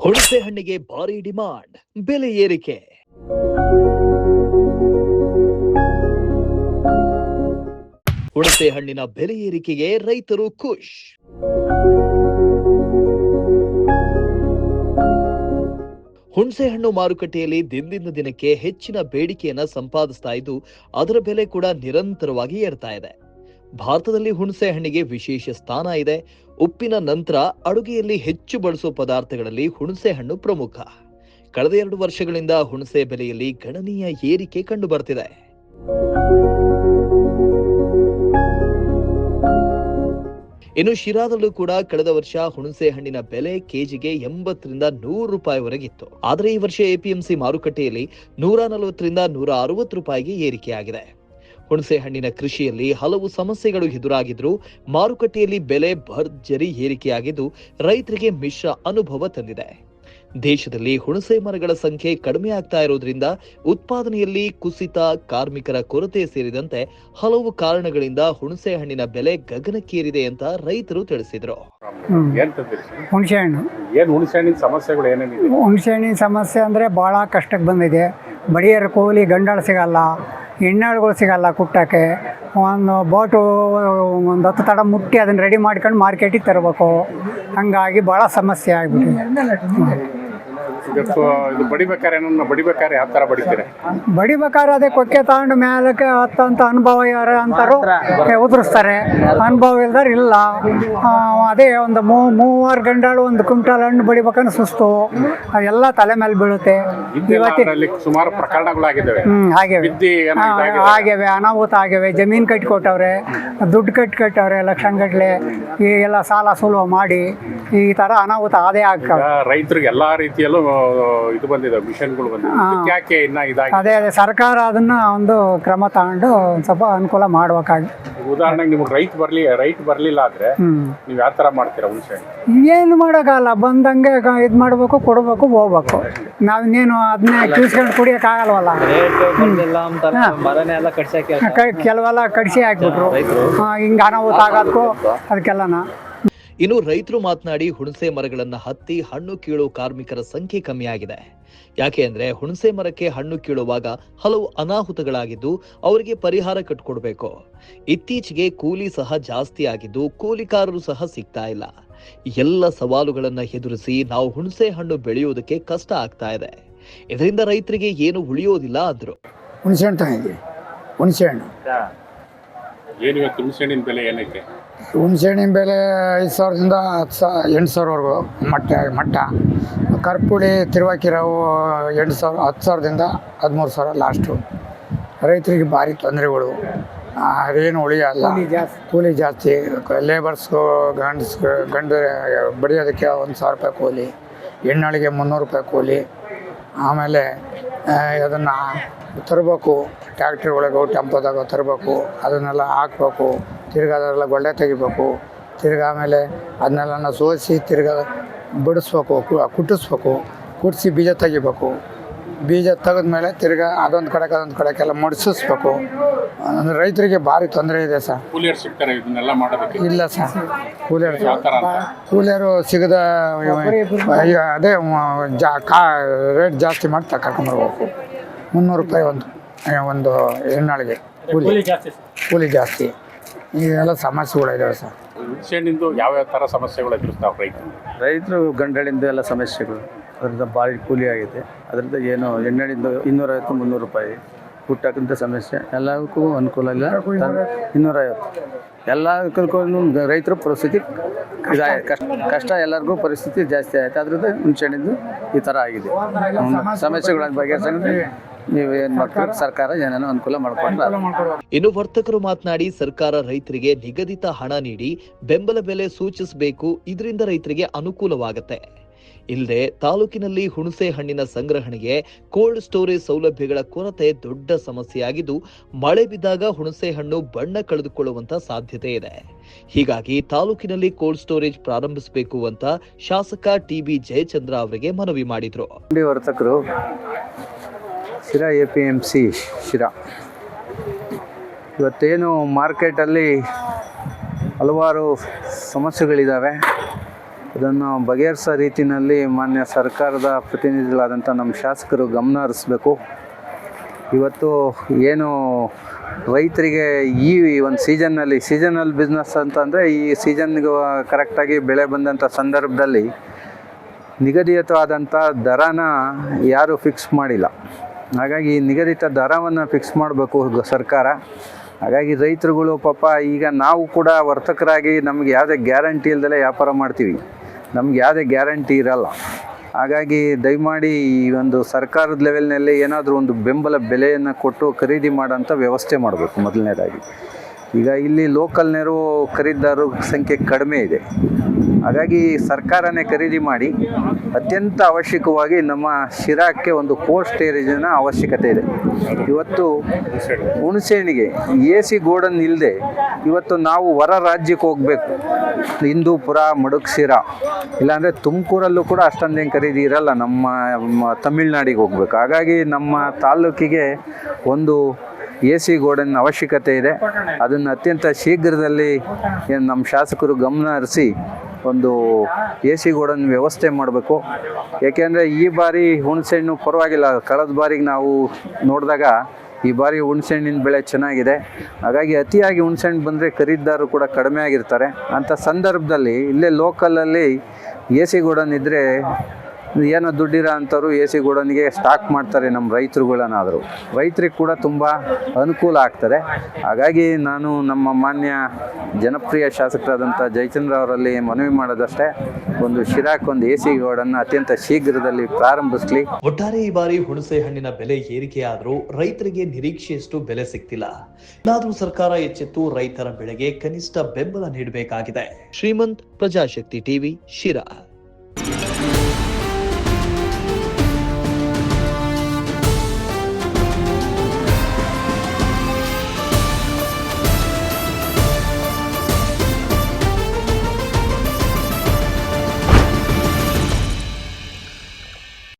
ಹುಣಸೆ ಹಣ್ಣಿಗೆ ಭಾರಿ ಡಿಮಾಂಡ್, ಬೆಲೆ ಏರಿಕೆ. ಹುಣಸೆ ಹಣ್ಣಿನ ಬೆಲೆ ಏರಿಕೆಗೆ ರೈತರು ಖುಷ್. ಹುಣಸೆ ಹಣ್ಣು ಮಾರುಕಟ್ಟೆಯಲ್ಲಿ ದಿನದಿಂದ ದಿನಕ್ಕೆ ಹೆಚ್ಚಿನ ಬೇಡಿಕೆಯನ್ನ ಸಂಪಾದಿಸ್ತಾ ಇದ್ದು, ಅದರ ಬೆಲೆ ಕೂಡ ನಿರಂತರವಾಗಿ ಏರ್ತಾ ಇದೆ. ಭಾರತದಲ್ಲಿ ಹುಣಸೆ ಹಣ್ಣಿಗೆ ವಿಶೇಷ ಸ್ಥಾನ ಇದೆ. ಉಪ್ಪಿನ ನಂತರ ಅಡುಗೆಯಲ್ಲಿ ಹೆಚ್ಚು ಬಳಸುವ ಪದಾರ್ಥಗಳಲ್ಲಿ ಹುಣಸೆ ಹಣ್ಣು ಪ್ರಮುಖ. ಕಳೆದ 2 ವರ್ಷಗಳಿಂದ ಹುಣಸೆ ಬೆಲೆಯಲ್ಲಿ ಗಣನೀಯ ಏರಿಕೆ ಕಂಡು ಬರ್ತಿದೆ. ಇನ್ನು ಶಿರಾದಲ್ಲೂ ಕೂಡ ಕಳೆದ ವರ್ಷ ಹುಣಸೆ ಹಣ್ಣಿನ ಬೆಲೆ ಕೆಜಿಗೆ 80 ರಿಂದ 100 ರೂಪಾಯಿವರೆಗಿತ್ತು. ಆದರೆ ಈ ವರ್ಷ ಎಪಿಎಂಸಿ ಮಾರುಕಟ್ಟೆಯಲ್ಲಿ 140 ರಿಂದ 160 ರೂಪಾಯಿಗೆ ಏರಿಕೆಯಾಗಿದೆ. ಹುಣಸೆ ಹಣ್ಣಿನ ಕೃಷಿಯಲ್ಲಿ ಹಲವು ಸಮಸ್ಯೆಗಳು ಎದುರಾಗಿದ್ರು ಮಾರುಕಟ್ಟೆಯಲ್ಲಿ ಬೆಲೆ ಭರ್ಜರಿ ಏರಿಕೆಯಾಗಿದ್ದು ರೈತರಿಗೆ ಮಿಶ್ರ ಅನುಭವ ತಂದಿದೆ. ದೇಶದಲ್ಲಿ ಹುಣಸೆ ಮರಗಳ ಸಂಖ್ಯೆ ಕಡಿಮೆ ಆಗ್ತಾ ಇರೋದ್ರಿಂದ ಉತ್ಪಾದನೆಯಲ್ಲಿ ಕುಸಿತ, ಕಾರ್ಮಿಕರ ಕೊರತೆ ಸೇರಿದಂತೆ ಹಲವು ಕಾರಣಗಳಿಂದ ಹುಣಸೆ ಹಣ್ಣಿನ ಬೆಲೆ ಗಗನಕ್ಕೇರಿದೆ ಅಂತ ರೈತರು ತಿಳಿಸಿದರು. ಹುಣಸೆ ಹಣ್ಣಿನ ಸಮಸ್ಯೆಗಳು ಏನೇನಿದೆ? ಹುಣಸೆ ಹಣ್ಣಿನ ಸಮಸ್ಯೆ ಅಂದರೆ ಭಾಳ ಕಷ್ಟಕ್ಕೆ ಬಂದಿದೆ. ಬಡಿಯರ ಕೂಲಿ ಗಂಡಾಳು ಸಿಗಲ್ಲ, ಹೆಣ್ಣಾಳುಗಳು ಸಿಗಲ್ಲ ಕುಟ್ಟಕ್ಕೆ. ಒಂದು ಬೋಟು ಒಂದು 10 ತಡ ಮುಟ್ಟಿ ಅದನ್ನು ರೆಡಿ ಮಾಡ್ಕೊಂಡು ಮಾರ್ಕೆಟಿಗೆ ತರಬೇಕು. ಹಂಗಾಗಿ ಭಾಳ ಸಮಸ್ಯೆ ಆಗಿಬಿಟ್ಟಿದೆ. ಇದು ಬಡಿಬೇಕಾದ್ರೆ ಯಾವ ಥರ ಬಡಿತೀರಿ? ಬಡಿಬೇಕಾದ್ರೆ ಅದೇ ಕೊಕ್ಕೆ ತಗೊಂಡು ಮೇಲಕ್ಕೆ ಹತ್ತಂತ ಅನುಭವ ಯಾರು ಅಂತಾರು ಉದುರಿಸ್ತಾರೆ. ಅನುಭವ ಇಲ್ದಾರ ಇಲ್ಲ. ಅದೇ ಒಂದು 3 ಗಂಡಾಳು ಒಂದು ಕ್ವಿಂಟಲ್ ಹಣ್ಣು ಬಡಿಬೇಕಂದ್ರೆ ಸುಸ್ತು, ಅದೆಲ್ಲ ತಲೆ ಮೇಲೆ ಬೀಳುತ್ತೆ. ಸುಮಾರು ಪ್ರಕರಣಗಳಾಗಿದ್ದಾವೆ. ಆಗ್ಯಾವೆ, ಅನಾಹುತ ಆಗ್ಯಾವೆ. ಜಮೀನು ಕಟ್ಟಿಕೊಟ್ಟವ್ರೆ, ದುಡ್ಡು ಕಟ್ಟವ್ರೆ ಲಕ್ಷಗಟ್ಟಲೆ. ಈ ಎಲ್ಲ ಸಾಲ ಸುಲಭ ಮಾಡಿ ಈ ಥರ ಅನಾಹುತ ಅದೇ ಆಗ್ತವೆ. ರೈತರಿಗೆ ಎಲ್ಲ ರೀತಿಯಲ್ಲೂ ಇದು ಬಂದಿದೆ, ಮಿಷನ್ಗಳು ಬಂದಿದೆ. ಅದೇ ಸರ್ಕಾರ ಅದನ್ನ ಒಂದು ಕ್ರಮ ತಗೊಂಡು ಒಂದು ಸ್ವಲ್ಪ ಅನುಕೂಲ ಮಾಡ್ಬೇಕಾಗಿ. ಉದಾಹರಣೆಗೆ ನಿಮ್ಗೆ ರೈಟ್ ಬರ್ಲಿಲ್ಲ ಆದ್ರೆ ನೀವು ಯಾವ ತರ ಮಾಡ್ತೀರಾ? ಹುಣಸೆ ಏನು ಮಾಡೋಕ್ಕಾಗಲ್ಲ, ಬಂದಂಗೆ ಇದು ಮಾಡಬೇಕು, ಕೊಡಬೇಕು, ಹೋಗ್ಬೇಕು. ನಾವಿನ್ನೇನು ಅದನ್ನೇ ಕಿಸ್ಕೊಂಡು ಕುಡಿಯೋಕ್ಕಾಗಲ್ವಲ್ಲ. ಕೆಲವೆಲ್ಲ ಕಡಿಸಿ ಹಾಕ್ಬಿಟ್ರು, ಹಿಂಗೆ ಅನಾಹುತ ಆಗೋದಕ್ಕೂ ಅದಕ್ಕೆಲ್ಲನ. ಇನ್ನು ರೈತರು ಮಾತನಾಡಿ ಹುಣಸೆ ಮರಗಳನ್ನ ಹತ್ತಿ ಹಣ್ಣು ಕೀಳುವ ಕಾರ್ಮಿಕರ ಸಂಖ್ಯೆ ಕಮ್ಮಿಯಾಗಿದೆ. ಯಾಕೆ ಅಂದ್ರೆ ಹುಣಸೆ ಮರಕ್ಕೆ ಹಣ್ಣು ಕೀಳುವಾಗ ಹಲವು ಅನಾಹುತಗಳಾಗಿದ್ದು ಅವರಿಗೆ ಪರಿಹಾರ ಕಟ್ಕೊಡ್ಬೇಕು. ಇತ್ತೀಚೆಗೆ ಕೂಲಿ ಸಹ ಜಾಸ್ತಿ ಆಗಿದ್ದು ಕೂಲಿಕಾರರು ಸಹ ಸಿಗ್ತಾ ಇಲ್ಲ. ಎಲ್ಲ ಸವಾಲುಗಳನ್ನ ಎದುರಿಸಿ ನಾವು ಹುಣಸೆ ಹಣ್ಣು ಬೆಳೆಯುವುದಕ್ಕೆ ಕಷ್ಟ ಆಗ್ತಾ ಇದೆ. ಇದರಿಂದ ರೈತರಿಗೆ ಏನು ಉಳಿಯೋದಿಲ್ಲ ಅಂದ್ರು. ಹುಣಸೆ ಹಣ್ಣು ಹುಣಸೆ ಹಣ್ಣಿನ ಬೆಲೆ ಏನೈತೆ? ಹುಣಸೆ ಹಣ್ಣಿನ ಬೆಲೆ 5,000ದಿಂದ 8,000ವರೆಗೂ ಮಟ್ಟ. ಕರ್ಪುಳಿ ತಿರುವಾಕಿರವು 8,000, 10,000ದಿಂದ 13,000 ಲಾಸ್ಟು. ರೈತರಿಗೆ ಭಾರಿ ತೊಂದರೆಗಳು, ಅದೇನು ಉಳಿಯಲ್ಲ. ಕೂಲಿ ಜಾಸ್ತಿ. ಲೇಬರ್ಸ್ಗೂ ಗಂಡು ಬಡಿಯೋದಕ್ಕೆ 1,000 ರೂಪಾಯಿ ಕೂಲಿ, ಹೆಣ್ಣಾಳಿಗೆ 300 ರೂಪಾಯಿ ಕೂಲಿ. ಆಮೇಲೆ ಅದನ್ನು ತರಬೇಕು, ಟ್ಯಾಕ್ಟ್ರಿ ಒಳಗೆ ಟೆಂಪೋದಾಗ ತರಬೇಕು, ಅದನ್ನೆಲ್ಲ ಹಾಕ್ಬೇಕು. ತಿರ್ಗಿ ಅದೆಲ್ಲ ಗೊಳ್ಳೆ ತೆಗಿಬೇಕು. ತಿರ್ಗಿ ಆಮೇಲೆ ಅದನ್ನೆಲ್ಲ ಸೋಸಿ ತಿರ್ಗಿ ಬಿಡಿಸ್ಬೇಕು, ಕುಟ್ಟಿಸ್ಬೇಕು. ಕುಟ್ಟಿಸಿ ಬೀಜ ತೆಗಿಬೇಕು. ಬೀಜ ತೆಗೆದ್ಮೇಲೆ ತಿರ್ಗಿ ಅದೊಂದು ಕಡೆಗೆಲ್ಲ ಮಡಿಸಿಸ್ಬೇಕು. ರೈತರಿಗೆ ಭಾರಿ ತೊಂದರೆ ಇದೆ ಸರ್. ಕೂಲಿಯರು ಸಿಗ್ತಾರೆ ಇದನ್ನೆಲ್ಲ ಮಾಡೋದಕ್ಕೆ? ಇಲ್ಲ ಸರ್, ಕೂಲಿಯರು ಸಿಗದ ಅದೇ ರೇಟ್ ಜಾಸ್ತಿ ಮಾಡಿ ಕರ್ಕೊಂಬರ್ಬೇಕು. 300 ರೂಪಾಯಿ ಒಂದು ಹೆಣ್ಣಾಳಿಗೆ ಕೂಲಿ ಜಾಸ್ತಿ. ಈಗೆಲ್ಲ ಸಮಸ್ಯೆಗಳಿದ್ದಾವೆ ಸರ್. ಹುಣಸೆ ಹಣ್ಣಿಂದು ಯಾವ್ಯಾವ ಥರ ಸಮಸ್ಯೆಗಳು ಎದುರಿಸ್ತಾವೆ ರೈತರು? ಗಂಡಳಿಂದ ಎಲ್ಲ ಸಮಸ್ಯೆಗಳು, ಅದರಿಂದ ಭಾರಿ ಕೂಲಿ ಆಗಿದೆ. ಅದರಿಂದ ಏನು ಎಣ್ಣೆಳಿಂದ 250-300 ರೂಪಾಯಿ ಹುಟ್ಟಕ್ಕಂಥ ಸಮಸ್ಯೆ. ಎಲ್ಲದಕ್ಕೂ ಅನುಕೂಲ ಇಲ್ಲ. 250 ಎಲ್ಲದಕ್ಕೂ ರೈತರ ಪರಿಸ್ಥಿತಿ ಕಷ್ಟ. ಎಲ್ಲರಿಗೂ ಪರಿಸ್ಥಿತಿ ಜಾಸ್ತಿ ಆಯಿತು. ಅದರಿಂದ ಹುಣಸೆ ಹಣ್ಣಿಂದು ಈ ಥರ ಆಗಿದೆ. ಸಮಸ್ಯೆಗಳನ್ನು ಬಗೆಹರಿಸಂದ್ರೆ ನೀವೇನು ಮಾಡ್ತಾರೆ, ಸರ್ಕಾರ ಏನೇನೋ ಅನುಕೂಲ ಮಾಡಿಕೊಟ್ರೆ. ಇನ್ನು ವರ್ತಕರು ಮಾತನಾಡಿ ಸರ್ಕಾರ ರೈತರಿಗೆ ನಿಗದಿತ ಹಣ ನೀಡಿ ಬೆಂಬಲ ಬೆಲೆ ಸೂಚಿಸಬೇಕು. ಇದರಿಂದ ರೈತರಿಗೆ ಅನುಕೂಲವಾಗುತ್ತೆ. ಇಲ್ಲದೆ ತಾಲೂಕಿನಲ್ಲಿ ಹುಣಸೆ ಹಣ್ಣಿನ ಸಂಗ್ರಹಣೆಗೆ ಕೋಲ್ಡ್ ಸ್ಟೋರೇಜ್ ಸೌಲಭ್ಯಗಳ ಕೊರತೆ ದೊಡ್ಡ ಸಮಸ್ಯೆಯಾಗಿದ್ದು ಮಳೆ ಬಿದ್ದಾಗ ಹುಣಸೆ ಹಣ್ಣು ಬಣ್ಣ ಕಳೆದುಕೊಳ್ಳುವಂತ ಸಾಧ್ಯತೆ ಇದೆ. ಹೀಗಾಗಿ ತಾಲೂಕಿನಲ್ಲಿ ಕೋಲ್ಡ್ ಸ್ಟೋರೇಜ್ ಪ್ರಾರಂಭಿಸಬೇಕು ಅಂತ ಶಾಸಕ ಟಿ.ಬಿ. ಜಯಚಂದ್ರ ಅವರಿಗೆ ಮನವಿ ಮಾಡಿದ್ರು. ವರ್ತಕರು ಶಿರಾ ಎಪಿಎಂಸಿ ಶಿರಾ ಇವತ್ತೇನು ಮಾರ್ಕೆಟಲ್ಲಿ ಹಲವಾರು ಸಮಸ್ಯೆಗಳಿದ್ದಾವೆ. ಅದನ್ನು ಬಗೆಹರಿಸೋ ರೀತಿಯಲ್ಲಿ ಮಾನ್ಯ ಸರ್ಕಾರದ ಪ್ರತಿನಿಧಿಗಳಾದಂಥ ನಮ್ಮ ಶಾಸಕರು ಗಮನ ಹರಿಸ್ಬೇಕು. ಇವತ್ತು ಏನು ರೈತರಿಗೆ ಈ ಒಂದು ಸೀಸನಲ್ ಬಿಸ್ನೆಸ್ ಅಂತಂದರೆ ಈ ಸೀಸನ್ಗೆ ಕರೆಕ್ಟಾಗಿ ಬೆಳೆ ಬಂದಂಥ ಸಂದರ್ಭದಲ್ಲಿ ನಿಗದಿತವಾದಂಥ ದರನ ಯಾರೂ ಫಿಕ್ಸ್ ಮಾಡಿಲ್ಲ. ಹಾಗಾಗಿ ನಿಗದಿತ ದರವನ್ನು ಫಿಕ್ಸ್ ಮಾಡಬೇಕು ಸರ್ಕಾರ. ಹಾಗಾಗಿ ರೈತರುಗಳು ಪಾಪ ಈಗ ನಾವು ಕೂಡ ವರ್ತಕರಾಗಿ ನಮಗೆ ಯಾವುದೇ ಗ್ಯಾರಂಟಿ ಇಲ್ದಲೇ ವ್ಯಾಪಾರ ಮಾಡ್ತೀವಿ, ನಮ್ಗೆ ಯಾವುದೇ ಗ್ಯಾರಂಟಿ ಇರಲ್ಲ. ಹಾಗಾಗಿ ದಯಮಾಡಿ ಈ ಒಂದು ಸರ್ಕಾರದ ಲೆವೆಲ್ನಲ್ಲಿ ಏನಾದರೂ ಒಂದು ಬೆಂಬಲ ಬೆಲೆಯನ್ನು ಕೊಟ್ಟು ಖರೀದಿ ಮಾಡೋಂಥ ವ್ಯವಸ್ಥೆ ಮಾಡಬೇಕು ಮೊದಲನೇದಾಗಿ. ಈಗ ಇಲ್ಲಿ ಲೋಕಲ್ ನೆರವು ಖರೀದಿದಾರರ ಸಂಖ್ಯೆ ಕಡಿಮೆ ಇದೆ. ಹಾಗಾಗಿ ಸರ್ಕಾರನೇ ಖರೀದಿ ಮಾಡಿ ಅತ್ಯಂತ ಅವಶ್ಯಕವಾಗಿ ನಮ್ಮ ಶಿರಾಕ್ಕೆ ಒಂದು ಕೋಲ್ಡ್ ಸ್ಟೋರೇಜಿನ ಅವಶ್ಯಕತೆ ಇದೆ. ಇವತ್ತು ಹುಣಸೆಹಣ್ಣಿಗೆ AC ಗೋಡನ್ ಇಲ್ಲದೆ ಇವತ್ತು ನಾವು ಹೊರ ರಾಜ್ಯಕ್ಕೆ ಹೋಗಬೇಕು, ಹಿಂದೂಪುರ, ಮಡುಕ್ಸಿರಾ, ಇಲ್ಲಾಂದರೆ ತುಮಕೂರಲ್ಲೂ ಕೂಡ ಅಷ್ಟೊಂದೇನು ಖರೀದಿ ಇರಲ್ಲ, ನಮ್ಮ ತಮಿಳ್ನಾಡಿಗೆ ಹೋಗ್ಬೇಕು. ಹಾಗಾಗಿ ನಮ್ಮ ತಾಲ್ಲೂಕಿಗೆ ಒಂದು AC ಗೋಡನ್ ಅವಶ್ಯಕತೆ ಇದೆ. ಅದನ್ನು ಅತ್ಯಂತ ಶೀಘ್ರದಲ್ಲಿ ನಮ್ಮ ಶಾಸಕರು ಗಮನ ಹರಿಸಿ ಒಂದು AC ಗೋಡನ್ ವ್ಯವಸ್ಥೆ ಮಾಡಬೇಕು. ಏಕೆಂದರೆ ಈ ಬಾರಿ ಹುಣಸೆಹಣ್ಣು ಪರವಾಗಿಲ್ಲ, ಕಳೆದ ಬಾರಿಗೆ ನಾವು ನೋಡಿದಾಗ ಈ ಬಾರಿ ಹುಣಸೆಹಣ್ಣಿನ ಬೆಳೆ ಚೆನ್ನಾಗಿದೆ. ಹಾಗಾಗಿ ಅತಿಯಾಗಿ ಹುಣಸೆಹಣ್ಣು ಬಂದರೆ ಖರೀದಿದಾರರು ಕೂಡ ಕಡಿಮೆ ಆಗಿರ್ತಾರೆ. ಅಂಥ ಸಂದರ್ಭದಲ್ಲಿ ಇಲ್ಲೇ ಲೋಕಲಲ್ಲಿ AC ಗೋಡನ್ ಇದ್ದರೆ ಏನೋ ದುಡ್ಡಿರೋ ಅಂಥವ್ರು AC ಗೋಡನ್ಗೆ ಸ್ಟಾಕ್ ಮಾಡ್ತಾರೆ. ನಮ್ಮ ರೈತರುಗಳನ್ನಾದರೂ ರೈತರಿಗೆ ಕೂಡ ತುಂಬ ಅನುಕೂಲ ಆಗ್ತದೆ. ಹಾಗಾಗಿ ನಾನು ನಮ್ಮ ಮಾನ್ಯ ಜನಪ್ರಿಯ ಶಾಸಕರಾದಂಥ ಜಯಚಂದ್ರ ಅವರಲ್ಲಿ ಮನವಿ ಮಾಡೋದಷ್ಟೇ, ಒಂದು ಶಿರಾಕ್ ಒಂದು AC ಗೋಡನ್ನು ಅತ್ಯಂತ ಶೀಘ್ರದಲ್ಲಿ ಪ್ರಾರಂಭಿಸಲಿ. ಒಟ್ಟಾರೆ ಈ ಬಾರಿ ಹುಣಸೆ ಹಣ್ಣಿನ ಬೆಲೆ ಏರಿಕೆಯಾದರೂ ರೈತರಿಗೆ ನಿರೀಕ್ಷೆಯಷ್ಟು ಬೆಲೆ ಸಿಗ್ತಿಲ್ಲ. ಇನ್ನಾದರೂ ಸರ್ಕಾರ ಎಚ್ಚೆತ್ತು ರೈತರ ಬೆಳೆಗೆ ಕನಿಷ್ಠ ಬೆಂಬಲ ನೀಡಬೇಕಾಗಿದೆ. ಶ್ರೀಮಂತ್, ಪ್ರಜಾಶಕ್ತಿ ಟಿವಿ, ಶಿರಾ.